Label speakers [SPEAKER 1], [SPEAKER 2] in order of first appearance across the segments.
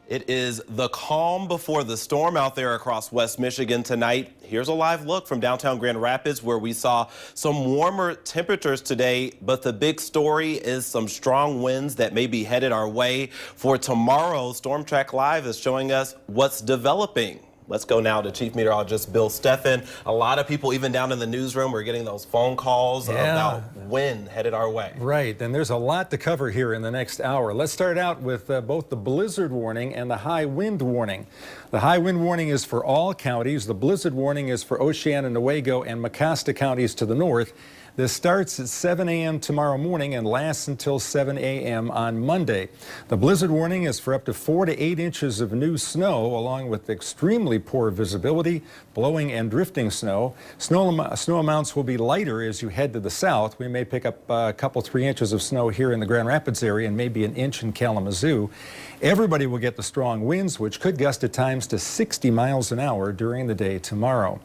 [SPEAKER 1] It is the calm before the storm out there across West Michigan tonight. Here's a live look from downtown Grand Rapids where we saw some warmer temperatures today, but the big story is some strong winds that may be headed our way for tomorrow. Storm Track Live is showing us what's developing. Let's go now to Chief Meteorologist Bill Steffen. A lot of people, even down in the newsroom, are getting those phone calls about wind headed our way.
[SPEAKER 2] Right, and there's a lot to cover here in the next hour. Let's start out with both the blizzard warning and the high wind warning. The high wind warning is for all counties. The blizzard warning is for Oceano-Newaygo and Mecosta counties to the north. This starts at 7 a.m. tomorrow morning and lasts until 7 a.m. on Monday. The blizzard warning is for up to 4 to 8 inches of new snow, along with extremely poor visibility, blowing and drifting snow. Snow amounts will be lighter as you head to the south. We may pick up a couple, 3 inches of snow here in the Grand Rapids area and maybe an inch in Kalamazoo. Everybody will get the strong winds, which could gust at times to 60 miles an hour during the day tomorrow.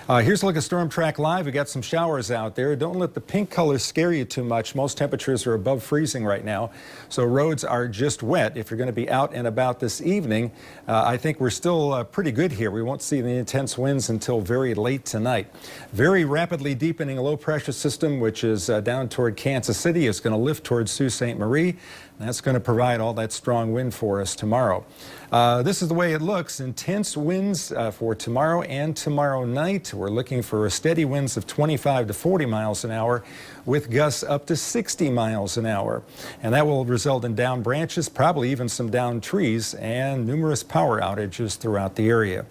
[SPEAKER 2] Here's a look at Storm Track Live. We got some showers out there. Don't let the pink colors scare you too much. Most temperatures are above freezing right now, so roads are just wet. If you're going to be out and about this evening, I think we're still pretty good here. We won't see the intense winds until very late tonight. Very rapidly deepening low pressure system, which is down toward Kansas City, is going to lift towards Sault Ste. Marie. That's going to provide all that strong wind for us tomorrow. This is the way it looks. Intense winds for tomorrow and tomorrow night. We're looking for steady winds of 25 to 40 miles an hour with gusts up to 60 miles an hour. And that will result in downed branches, probably even some downed trees, and numerous power outages throughout the area.